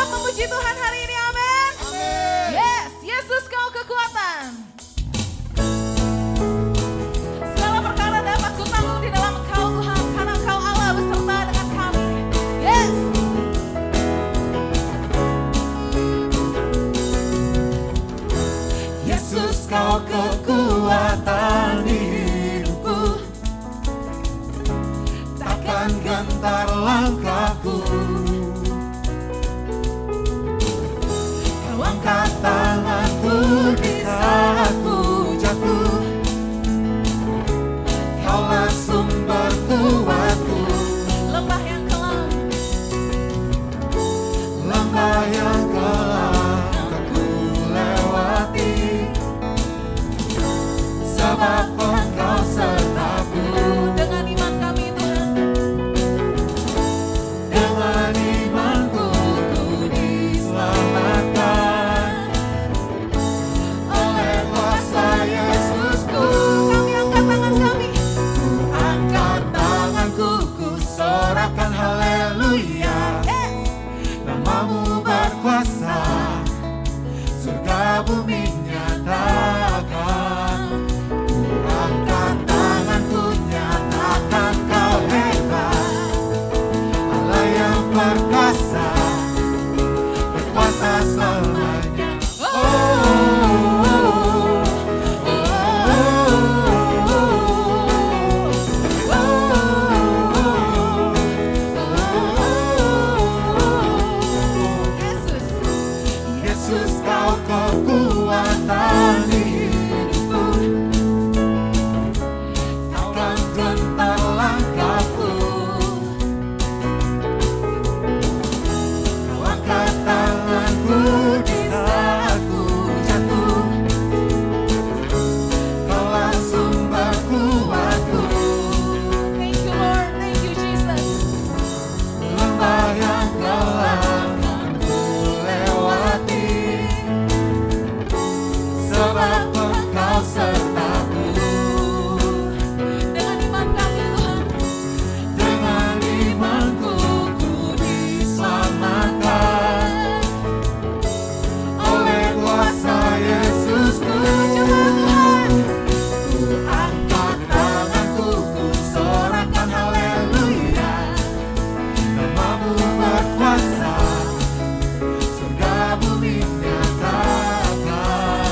siap memuji Tuhan hari ini, amin? Yes, Yesus kau kekuatan. Segala perkara dapat kutanggung di dalam Engkau Tuhan, karena Engkau Allah beserta dengan kami. Yes. Yesus kau kekuatan di hidupku, takkan gentar langkahku. Kau angkat tanganku di saat ku jatuh, Kaulah sumber kuatku. Lembah yang kelam, Lembah yang kelam aku lewati, sebab Engkau sertaku. dengan iman kami Tuhan. Dengan imanku ku diselamatkan oleh kuasa Yesusku. Kami angkat tangan kami. Ku angkat tanganku, ku sorakan haleluya. Yes. Namamu berkuasa, surga bumi nyatakan. Ku angkat tanganku, nyatakan Kau hebat, Allah yang perkasa, berkuasa selamanya. Yesus. Yesus kau kekuatan di hidupku, takkan gentar langkahku. Kau angkat tanganku di saat ku jatuh, Kaulah sumber kuatku. Thank you Lord, thank you Jesus. Lembah yang kelam ku lewati, sebab Engkau sertaku. Dengan iman kami Tuhan. Dengan imanku ku diselamatkan oleh kuasa Yesusku. Ku angkat tanganku, ku sorakan haleluya. Namamu berkuasa, surga bumi nyatakan.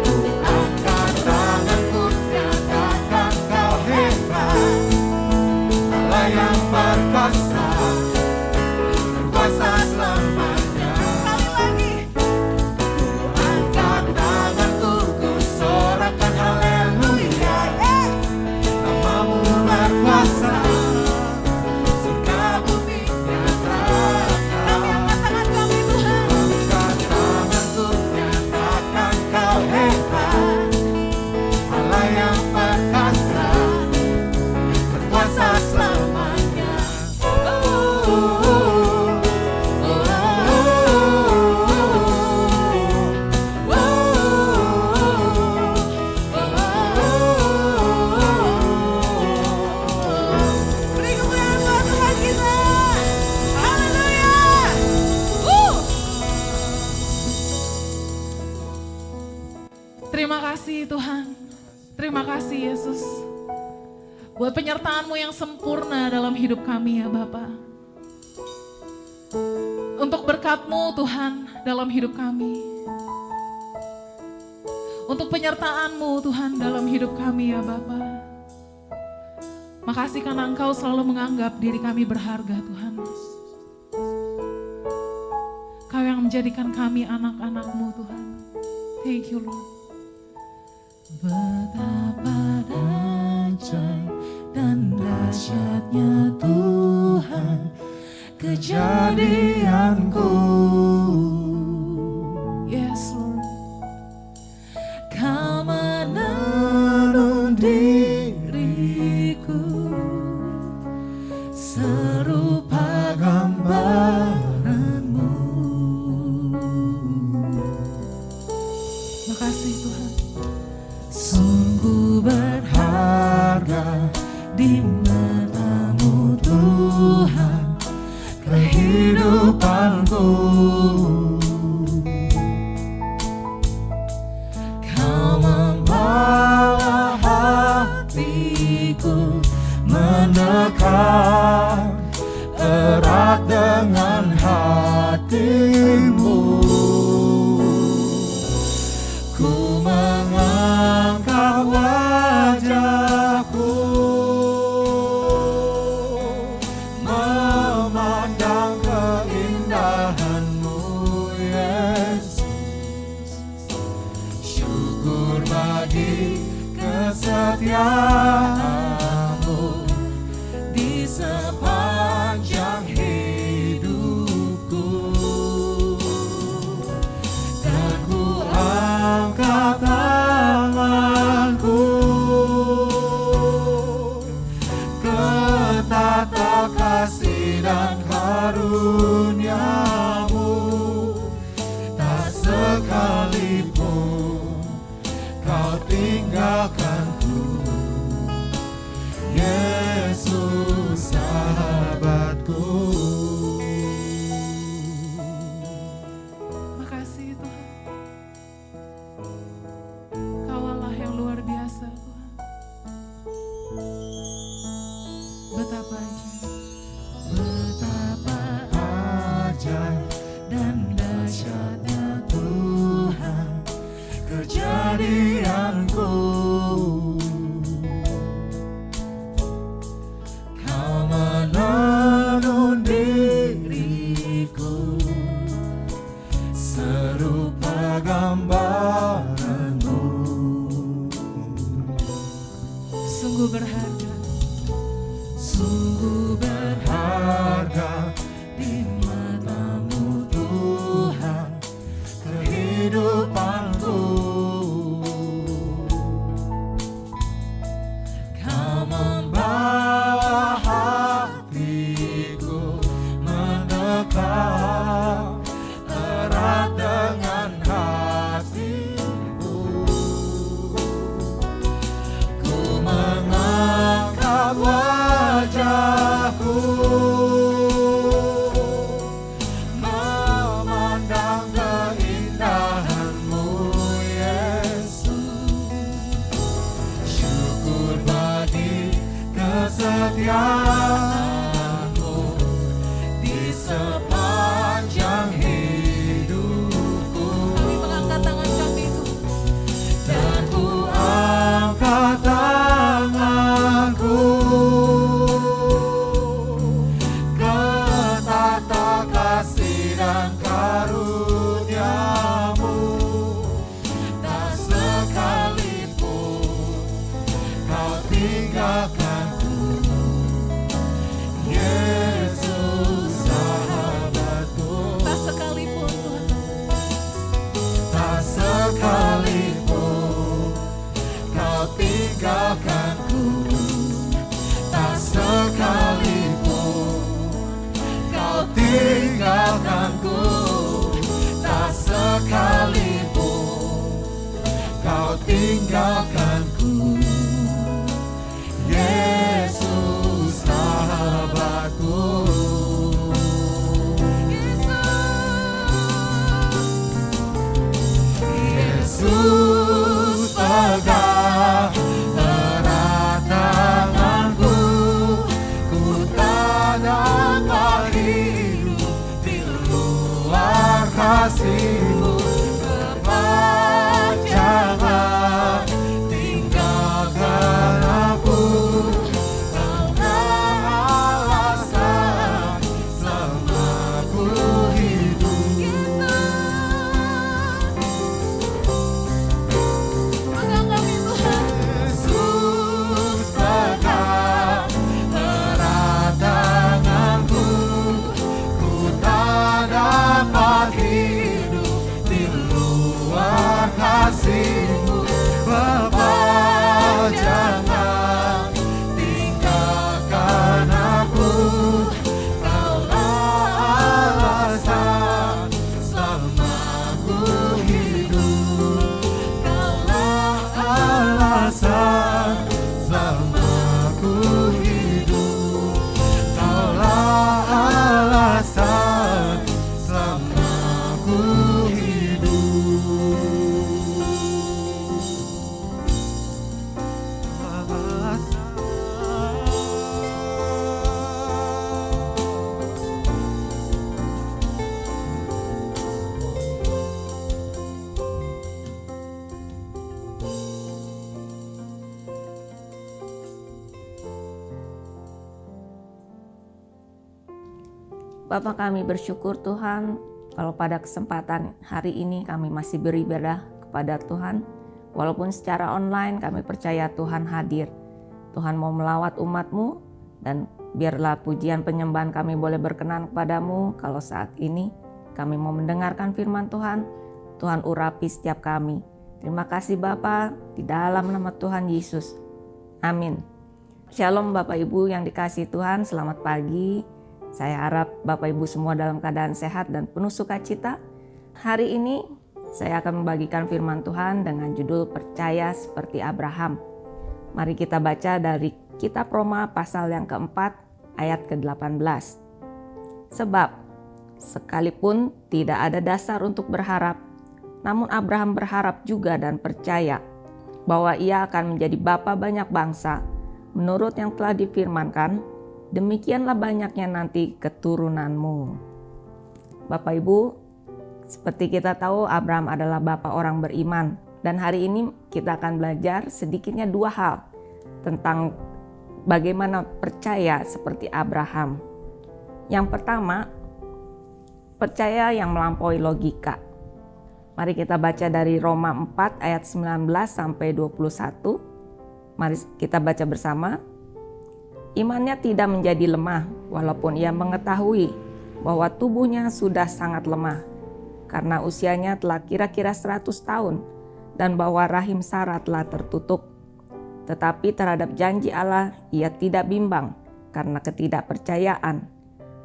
Ku angkat tanganku, nyatakan Kau hebat, Allah yang perkasa, berkuasa selamanya. Sekali lagi. Ku angkat tanganku, ku sorakan haleluya. Namamu berkuasa, surga bumi nyatakan. Kami angkat tangan kami Tuhan. Angkat tanganku, nyatakan Kau hebat, Allah yang perkasa, berkuasa selamanya. Beri kemuliaan buat Tuhan kita. Haleluya. Terima kasih Tuhan. Terima kasih Yesus. Buat penyertaan-Mu yang sempurna dalam hidup kami ya Bapa. Untuk berkat-Mu Tuhan dalam hidup kami. Untuk penyertaan-Mu Tuhan dalam hidup kami ya Bapa. Makasih karena Engkau selalu menganggap diri kami berharga Tuhan. Kau yang menjadikan kami anak-anak-Mu Tuhan. Thank you Lord. Betapa dahsyat dan dahsyatnya Tuhan kejadianku. Yes Lord. Kau menenuh diriku serupa gambaran-Mu. Makasih Tuhan. Sungguh berharga di mata-Mu Tuhan, kehidupanku. Kau membawa hatiku mendekat erat dengan hatimu. Ku mengangkat wajahku memandang keindahanmu, Yesus. Syukur bagi kesetiaanmu di sepanjang hidupku. Dan ku angkat tanganku ke tata kasih dan karuniamu. Tak sekalipun kau tinggalkanku, Yesus sahabatku. Makasih Tuhan. Kau Allah yang luar biasa Tuhan. Betapa Ajaib dan dahsyatnya Tuhan kejadianku. Kau menuntun diriku serupa gambaranmu. sungguh berharga, Sungguh berharga di matamu Tuhan kehidupanku. Kau membawa hatiku mendekat erat dengan hatimu. Ku mengangkat wajahku memandang keindahanmu, Yesus. Syukur bagi kesetiaanmu di sepanjang hidupku. kami mengangkat tangan kami Tuhan. Dan ku angkat tanganku ke tata kasih dan karuniamu. Tak sekalipun kau tinggalkanku, Yesus sahabatku. Tak sekalipun Tuhan, Tak sekalipun kau tinggalkanku. Tak sekalipun kau tinggalkanku. Tak sekalipun kau tinggalkanku, Yesus sahabatku. Yesus pegang erat tanganku. Ku tak dapat hidup di luar kasih-Mu. Jangan tinggalkan aku. Engkau alasan selama ku hidup. pegang kami Tuhan. Yesus pegang erat tanganku. Ku tak dapat hidup Bapa, kami bersyukur Tuhan kalau pada kesempatan hari ini kami masih beribadah kepada Tuhan. Walaupun secara online kami percaya Tuhan hadir. Tuhan mau melawat umat-Mu dan biarlah pujian penyembahan kami boleh berkenan kepadamu kalau saat ini kami mau mendengarkan firman Tuhan. Tuhan urapi setiap kami. Terima kasih Bapa, di dalam nama Tuhan Yesus. Amin. Shalom Bapak Ibu yang dikasihi Tuhan, selamat pagi. Saya harap Bapak Ibu semua dalam keadaan sehat dan penuh sukacita. Hari ini saya akan membagikan firman Tuhan dengan judul Percaya Seperti Abraham. Mari kita baca dari Kitab Roma pasal yang keempat ayat ke-18. Sebab sekalipun tidak ada dasar untuk berharap, namun Abraham berharap juga dan percaya bahwa ia akan menjadi bapa banyak bangsa, menurut yang telah difirmankan, demikianlah banyaknya nanti keturunanmu. Bapak Ibu, seperti kita tahu Abraham adalah bapa orang beriman. Dan hari ini kita akan belajar sedikitnya dua hal tentang bagaimana percaya seperti Abraham. Yang pertama, percaya yang melampaui logika. Mari kita baca dari Roma 4 ayat 19 sampai 21. Mari kita baca bersama. Imannya tidak menjadi lemah walaupun ia mengetahui bahwa tubuhnya sudah sangat lemah karena usianya telah kira-kira 100 tahun dan bahwa rahim Sarah telah tertutup. Tetapi terhadap janji Allah ia tidak bimbang karena ketidakpercayaan.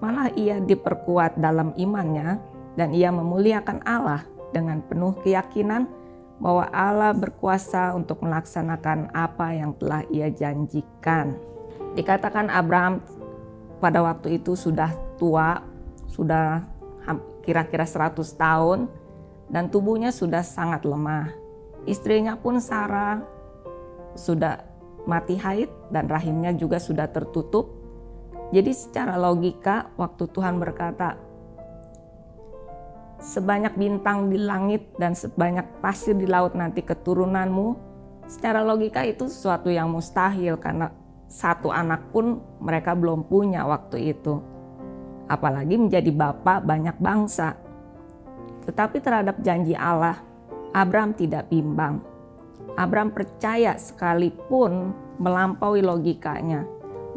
Malah ia diperkuat dalam imannya dan ia memuliakan Allah dengan penuh keyakinan bahwa Allah berkuasa untuk melaksanakan apa yang telah ia janjikan. Dikatakan Abraham pada waktu itu sudah tua, sudah kira-kira 100 tahun dan tubuhnya sudah sangat lemah. Istrinya pun Sarah sudah mati haid dan rahimnya juga sudah tertutup. Jadi secara logika waktu Tuhan berkata, sebanyak bintang di langit dan sebanyak pasir di laut nanti keturunanmu, secara logika itu sesuatu yang mustahil karena satu anak pun mereka belum punya waktu itu. Apalagi menjadi bapa banyak bangsa. Tetapi terhadap janji Allah, Abraham tidak bimbang. Abraham percaya sekalipun melampaui logikanya,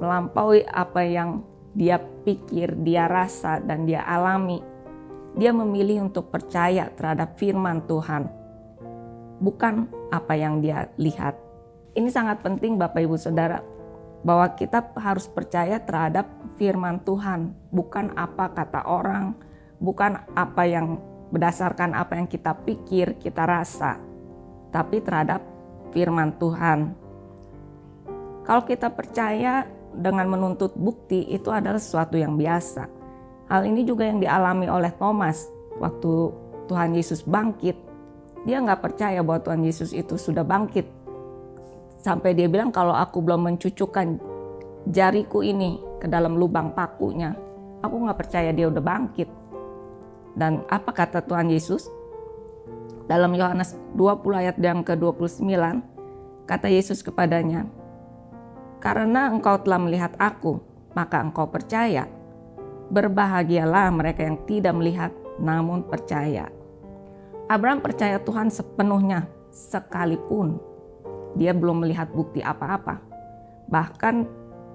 melampaui apa yang dia pikir, dia rasa, dan dia alami. Dia memilih untuk percaya terhadap firman Tuhan, bukan apa yang dia lihat. Ini sangat penting Bapak Ibu Saudara, bahwa kita harus percaya terhadap firman Tuhan, bukan apa kata orang, bukan apa yang berdasarkan apa yang kita pikir, kita rasa, tapi terhadap firman Tuhan. Kalau kita percaya dengan menuntut bukti, itu adalah sesuatu yang biasa. Hal ini juga yang dialami oleh Thomas waktu Tuhan Yesus bangkit. Dia nggak percaya bahwa Tuhan Yesus itu sudah bangkit. Sampai dia bilang, kalau aku belum mencucukkan jariku ini ke dalam lubang pakunya, aku nggak percaya dia udah bangkit. Dan apa kata Tuhan Yesus? Dalam Yohanes 20 ayat yang ke-29, kata Yesus kepadanya, karena engkau telah melihat aku, maka engkau percaya. Berbahagialah mereka yang tidak melihat namun percaya. Abraham percaya Tuhan sepenuhnya sekalipun dia belum melihat bukti apa-apa. Bahkan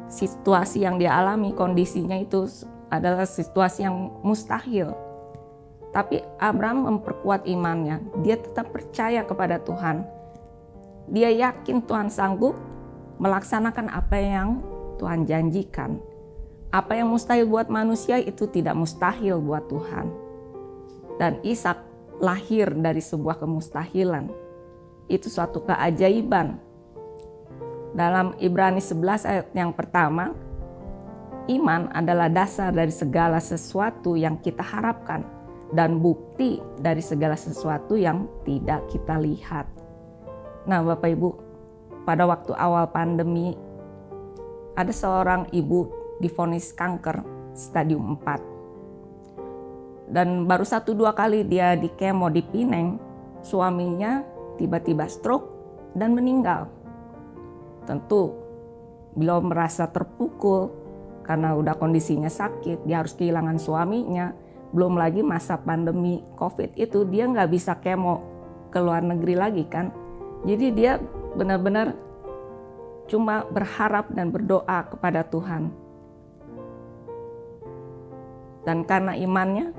situasi yang dia alami, kondisinya itu adalah situasi yang mustahil. Tapi Abraham memperkuat imannya. Dia tetap percaya kepada Tuhan. Dia yakin Tuhan sanggup melaksanakan apa yang Tuhan janjikan. Apa yang mustahil buat manusia itu tidak mustahil buat Tuhan. Dan Ishak lahir dari sebuah kemustahilan. Itu suatu keajaiban. Dalam Ibrani 11 ayat yang pertama, iman adalah dasar dari segala sesuatu yang kita harapkan dan bukti dari segala sesuatu yang tidak kita lihat. Nah Bapak Ibu, pada waktu awal pandemi, ada seorang ibu divonis kanker stadium 4. Dan baru 1-2 kali dia di kemo di Pineng, suaminya tiba-tiba stroke dan meninggal. Tentu beliau merasa terpukul, karena udah kondisinya sakit, dia harus kehilangan suaminya. Belum lagi masa pandemi COVID itu dia nggak bisa kemo ke luar negeri lagi kan. Jadi dia benar-benar cuma berharap dan berdoa kepada Tuhan. Dan karena imannya,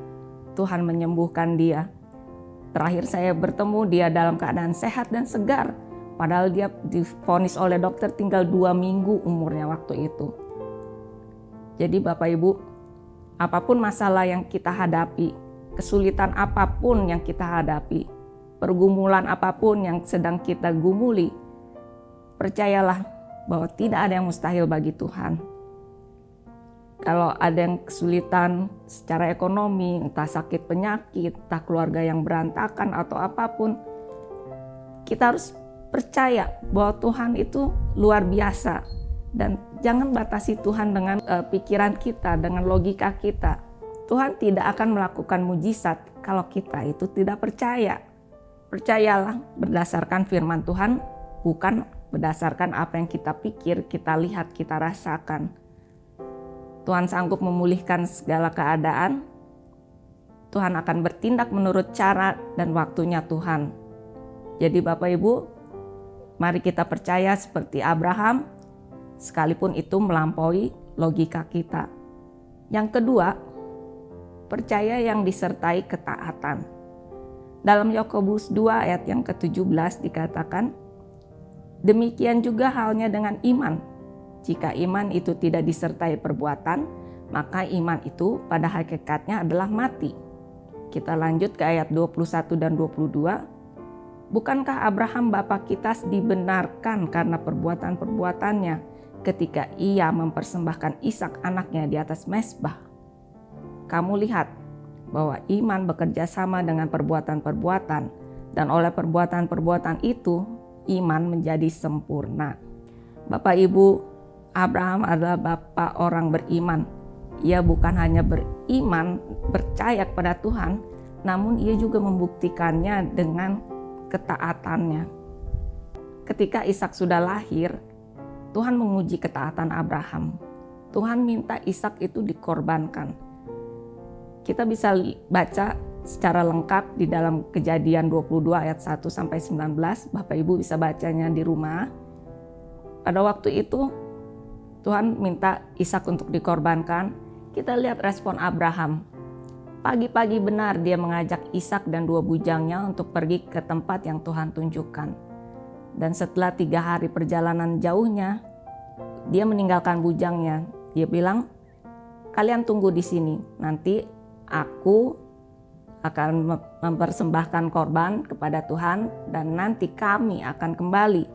Tuhan menyembuhkan dia. Terakhir saya bertemu dia dalam keadaan sehat dan segar. Padahal dia divonis oleh dokter tinggal 2 minggu umurnya waktu itu. Jadi Bapak Ibu, apapun masalah yang kita hadapi, kesulitan apapun yang kita hadapi, pergumulan apapun yang sedang kita gumuli, percayalah bahwa tidak ada yang mustahil bagi Tuhan. Kalau ada yang kesulitan secara ekonomi, entah sakit penyakit, entah keluarga yang berantakan atau apapun, kita harus percaya bahwa Tuhan itu luar biasa. Dan jangan batasi Tuhan dengan pikiran kita, dengan logika kita. Tuhan tidak akan melakukan mujizat kalau kita itu tidak percaya. Percayalah berdasarkan firman Tuhan, bukan berdasarkan apa yang kita pikir, kita lihat, kita rasakan. Tuhan sanggup memulihkan segala keadaan. Tuhan akan bertindak menurut cara dan waktunya Tuhan. Jadi Bapak Ibu, mari kita percaya seperti Abraham, sekalipun itu melampaui logika kita. Yang kedua, percaya yang disertai ketaatan. Dalam Yakobus 2 ayat yang ke-17 dikatakan, demikian juga halnya dengan iman. Jika iman itu tidak disertai perbuatan, maka iman itu pada hakikatnya adalah mati. Kita lanjut ke ayat 21 dan 22. Bukankah Abraham bapa kita dibenarkan karena perbuatan-perbuatannya ketika ia mempersembahkan Ishak anaknya di atas mezbah? Kamu lihat bahwa iman bekerja sama dengan perbuatan-perbuatan, dan oleh perbuatan-perbuatan itu iman menjadi sempurna. Bapak Ibu, Abraham adalah bapa orang beriman. Ia bukan hanya beriman, percaya kepada Tuhan, namun ia juga membuktikannya dengan ketaatannya. Ketika Ishak sudah lahir, Tuhan menguji ketaatan Abraham. Tuhan minta Ishak itu dikorbankan. Kita bisa baca secara lengkap di dalam Kejadian 22 ayat 1 sampai 19. Bapak Ibu bisa bacanya di rumah. Pada waktu itu Tuhan minta Ishak untuk dikorbankan. Kita lihat respon Abraham. Pagi-pagi benar dia mengajak Ishak dan 2 bujangnya untuk pergi ke tempat yang Tuhan tunjukkan. Dan setelah 3 hari perjalanan jauhnya, dia meninggalkan bujangnya. Dia bilang, kalian tunggu di sini, nanti aku akan mempersembahkan korban kepada Tuhan dan nanti kami akan kembali.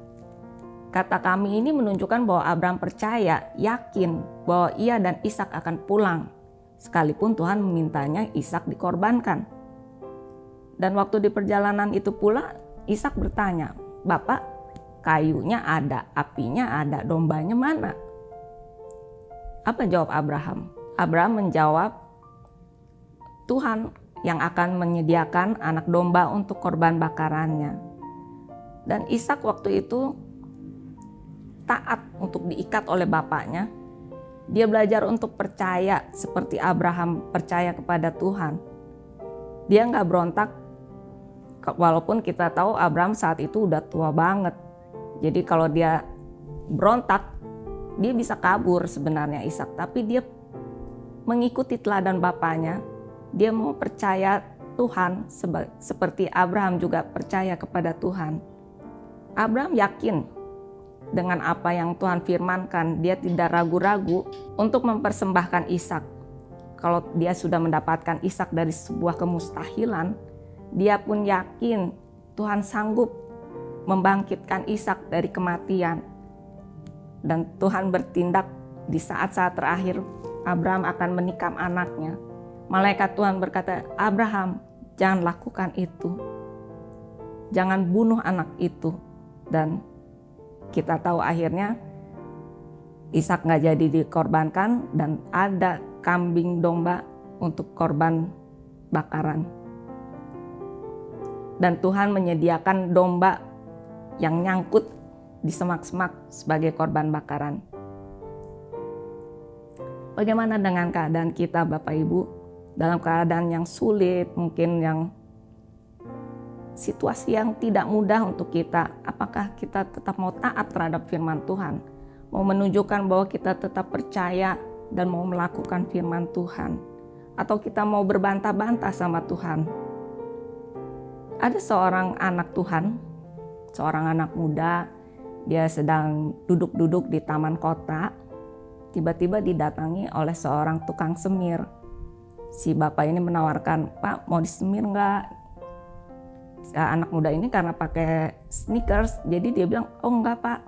Kata kami ini menunjukkan bahwa Abraham percaya, yakin bahwa ia dan Ishak akan pulang. Sekalipun Tuhan memintanya Ishak dikorbankan. Dan waktu di perjalanan itu pula Ishak bertanya, Bapak, kayunya ada, apinya ada, dombanya mana? Apa jawab Abraham? Abraham menjawab, Tuhan yang akan menyediakan anak domba untuk korban bakarannya. Dan Ishak waktu itu taat untuk diikat oleh bapaknya. Dia belajar untuk percaya seperti Abraham percaya kepada Tuhan. Dia nggak berontak, walaupun kita tahu Abraham saat itu udah tua banget. Jadi kalau dia berontak, dia bisa kabur sebenarnya Ishak. Tapi dia mengikuti teladan bapaknya. Dia mau percaya Tuhan seperti Abraham juga percaya kepada Tuhan. Abraham yakin dengan apa yang Tuhan firmankan, dia tidak ragu-ragu untuk mempersembahkan Ishak. Kalau dia sudah mendapatkan Ishak dari sebuah kemustahilan, dia pun yakin Tuhan sanggup membangkitkan Ishak dari kematian. Dan Tuhan bertindak di saat-saat terakhir Abraham akan menikam anaknya. Malaikat Tuhan berkata, Abraham, jangan lakukan itu. Jangan bunuh anak itu. Dan kita tahu akhirnya Ishak gak jadi dikorbankan dan ada kambing domba untuk korban bakaran. Dan Tuhan menyediakan domba yang nyangkut di semak-semak sebagai korban bakaran. Bagaimana dengan keadaan kita Bapak Ibu? Dalam keadaan yang sulit, mungkin yang situasi yang tidak mudah untuk kita. Apakah kita tetap mau taat terhadap firman Tuhan? Mau menunjukkan bahwa kita tetap percaya dan mau melakukan firman Tuhan? Atau kita mau berbantah-bantah sama Tuhan? Ada seorang anak Tuhan, seorang anak muda, dia sedang duduk-duduk di taman kota. Tiba-tiba didatangi oleh seorang tukang semir. Si bapak ini menawarkan, "Pak, mau disemir nggak?" Si anak muda ini karena pakai sneakers, jadi dia bilang, "Oh enggak Pak."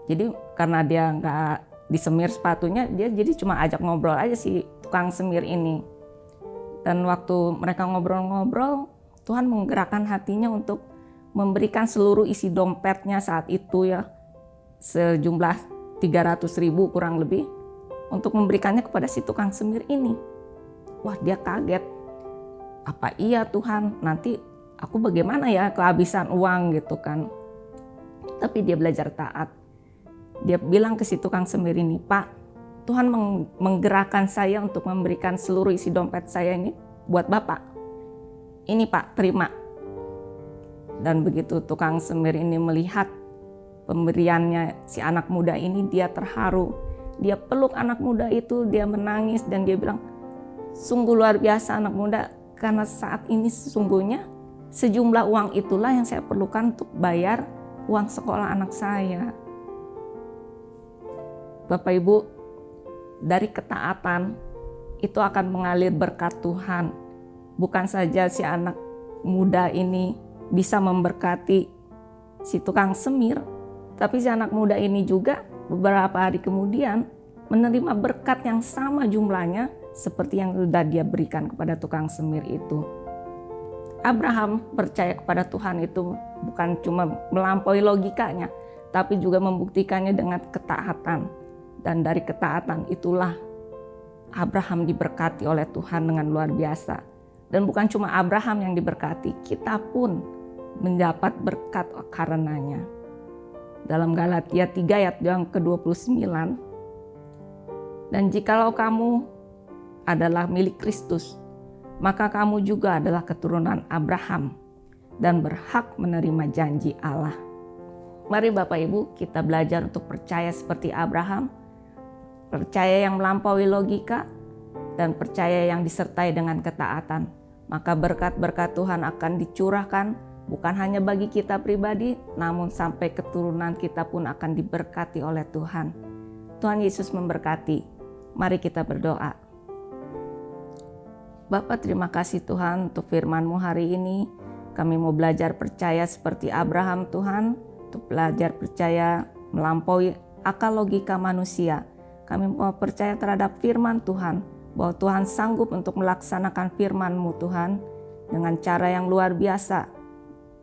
Jadi karena dia nggak disemir sepatunya, dia jadi cuma ajak ngobrol aja si tukang semir ini. Dan waktu mereka ngobrol-ngobrol, Tuhan menggerakkan hatinya untuk memberikan seluruh isi dompetnya saat itu ya, sejumlah 300.000 kurang lebih, untuk memberikannya kepada si tukang semir ini. Wah, dia kaget. Apa iya Tuhan, nanti aku bagaimana ya kehabisan uang gitu kan. Tapi dia belajar taat. Dia bilang ke si tukang semir ini, "Pak, Tuhan menggerakkan saya untuk memberikan seluruh isi dompet saya ini buat Bapak. Ini Pak, terima." Dan begitu tukang semir ini melihat pemberiannya si anak muda ini, dia terharu. Dia peluk anak muda itu, dia menangis dan dia bilang, "Sungguh luar biasa anak muda, karena saat ini sesungguhnya sejumlah uang itulah yang saya perlukan untuk bayar uang sekolah anak saya." Bapak Ibu, dari ketaatan itu akan mengalir berkat Tuhan. Bukan saja si anak muda ini bisa memberkati si tukang semir, tapi si anak muda ini juga beberapa hari kemudian menerima berkat yang sama jumlahnya seperti yang sudah dia berikan kepada tukang semir itu. Abraham percaya kepada Tuhan itu bukan cuma melampaui logikanya, tapi juga membuktikannya dengan ketaatan. Dan dari ketaatan itulah Abraham diberkati oleh Tuhan dengan luar biasa. Dan bukan cuma Abraham yang diberkati, kita pun mendapat berkat karenanya. Dalam Galatia 3 ayat yang ke-29, "Dan jikalau kamu adalah milik Kristus, maka kamu juga adalah keturunan Abraham dan berhak menerima janji Allah." Mari Bapak Ibu, kita belajar untuk percaya seperti Abraham, percaya yang melampaui logika, dan percaya yang disertai dengan ketaatan. Maka berkat-berkat Tuhan akan dicurahkan bukan hanya bagi kita pribadi, namun sampai keturunan kita pun akan diberkati oleh Tuhan. Tuhan Yesus memberkati. Mari kita berdoa. Bapa, terima kasih Tuhan untuk firman-Mu hari ini. Kami mau belajar percaya seperti Abraham Tuhan, untuk belajar percaya melampaui akal logika manusia. Kami mau percaya terhadap firman Tuhan, bahwa Tuhan sanggup untuk melaksanakan firman-Mu Tuhan dengan cara yang luar biasa,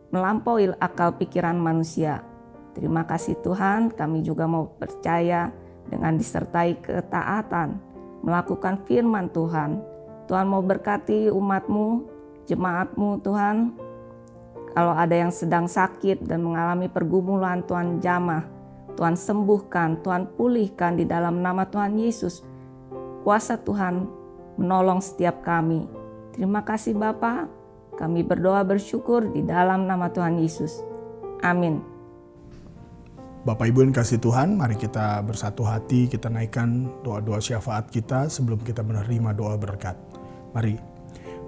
melampaui akal pikiran manusia. Terima kasih Tuhan, kami juga mau percaya dengan disertai ketaatan, melakukan firman Tuhan. Tuhan mau berkati umat-Mu, jemaat-Mu Tuhan. Kalau ada yang sedang sakit dan mengalami pergumulan, Tuhan jamah, Tuhan sembuhkan, Tuhan pulihkan di dalam nama Tuhan Yesus. Kuasa Tuhan menolong setiap kami. Terima kasih Bapa. Kami berdoa bersyukur di dalam nama Tuhan Yesus. Amin. Bapak Ibu yang kasih Tuhan, mari kita bersatu hati, kita naikkan doa-doa syafaat kita sebelum kita menerima doa berkat. Mari.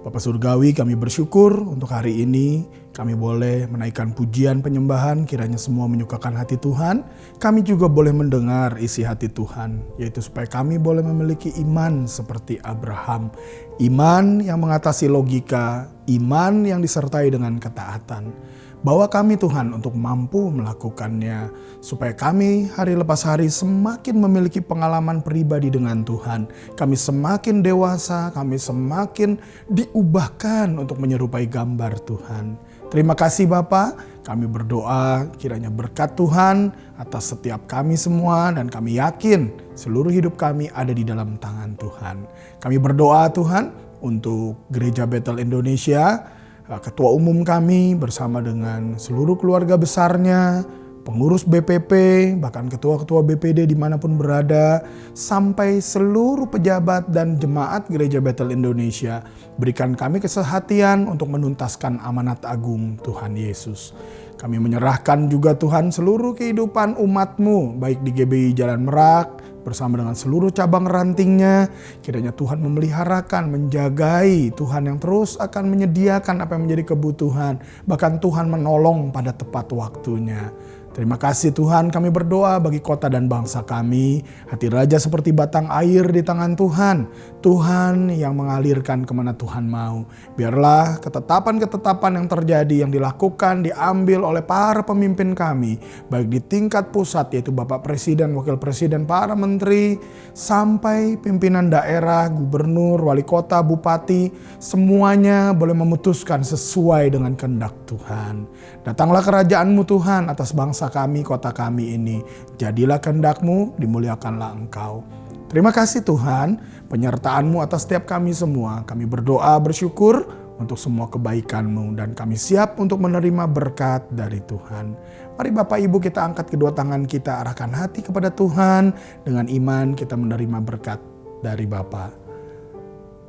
Bapa Surgawi, kami bersyukur untuk hari ini kami boleh menaikkan pujian penyembahan, kiranya semua menyukakan hati Tuhan. Kami juga boleh mendengar isi hati Tuhan, yaitu supaya kami boleh memiliki iman seperti Abraham. Iman yang mengatasi logika, iman yang disertai dengan ketaatan. Bawa kami Tuhan untuk mampu melakukannya, supaya kami hari lepas hari semakin memiliki pengalaman pribadi dengan Tuhan. Kami semakin dewasa, kami semakin diubahkan untuk menyerupai gambar Tuhan. Terima kasih Bapa, kami berdoa kiranya berkat Tuhan atas setiap kami semua, dan kami yakin seluruh hidup kami ada di dalam tangan Tuhan. Kami berdoa Tuhan untuk Gereja Bethel Indonesia, Ketua Umum kami bersama dengan seluruh keluarga besarnya, pengurus BPP, bahkan ketua-ketua BPD dimanapun berada, sampai seluruh pejabat dan jemaat Gereja Bethel Indonesia. Berikan kami kesehatian untuk menuntaskan amanat agung Tuhan Yesus. Kami menyerahkan juga Tuhan seluruh kehidupan umat-Mu, baik di GBI Jalan Merak, bersama dengan seluruh cabang rantingnya. Kiranya Tuhan memeliharakan, menjagai, Tuhan yang terus akan menyediakan apa yang menjadi kebutuhan. Bahkan Tuhan menolong pada tepat waktunya. Terima kasih Tuhan, kami berdoa bagi kota dan bangsa kami. Hati raja seperti batang air di tangan Tuhan. Tuhan yang mengalirkan kemana Tuhan mau. Biarlah ketetapan-ketetapan yang terjadi, yang dilakukan, diambil oleh para pemimpin kami. Baik di tingkat pusat, yaitu Bapak Presiden, Wakil Presiden, para menteri, sampai pimpinan daerah, gubernur, wali kota, bupati. Semuanya boleh memutuskan sesuai dengan kehendak Tuhan. Datanglah kerajaan-Mu Tuhan atas bangsa kami, kota kami ini. Jadilah kehendak-Mu, dimuliakanlah Engkau. Terima kasih Tuhan, penyertaan-Mu atas setiap kami semua. Kami berdoa bersyukur untuk semua kebaikan-Mu dan kami siap untuk menerima berkat dari Tuhan. Mari Bapak Ibu kita angkat kedua tangan kita, arahkan hati kepada Tuhan. Dengan iman kita menerima berkat dari Bapa.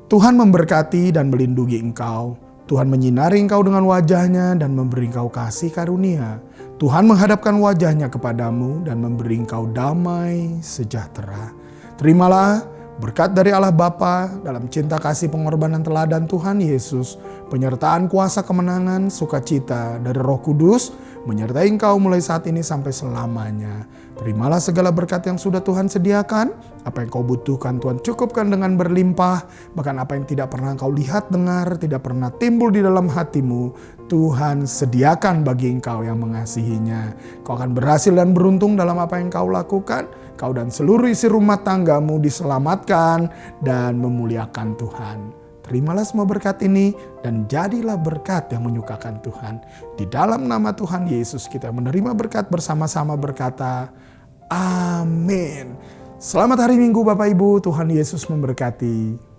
Tuhan memberkati dan melindungi engkau. Tuhan menyinari engkau dengan wajah-Nya dan memberi engkau kasih karunia. Tuhan menghadapkan wajah-Nya kepadamu dan memberi engkau damai sejahtera. Terimalah berkat dari Allah Bapa dalam cinta kasih pengorbanan teladan Tuhan Yesus, penyertaan kuasa kemenangan, sukacita dari Roh Kudus, menyertai engkau mulai saat ini sampai selamanya. Terimalah segala berkat yang sudah Tuhan sediakan. Apa yang kau butuhkan Tuhan cukupkan dengan berlimpah. Bahkan apa yang tidak pernah kau lihat, dengar, tidak pernah timbul di dalam hatimu, Tuhan sediakan bagi engkau yang mengasihinya. Kau akan berhasil dan beruntung dalam apa yang kau lakukan. Kau dan seluruh isi rumah tanggamu diselamatkan dan memuliakan Tuhan. Terimalah semua berkat ini dan jadilah berkat yang menyukakan Tuhan. Di dalam nama Tuhan Yesus kita menerima berkat bersama-sama berkata, amin. Selamat hari Minggu Bapak Ibu, Tuhan Yesus memberkati.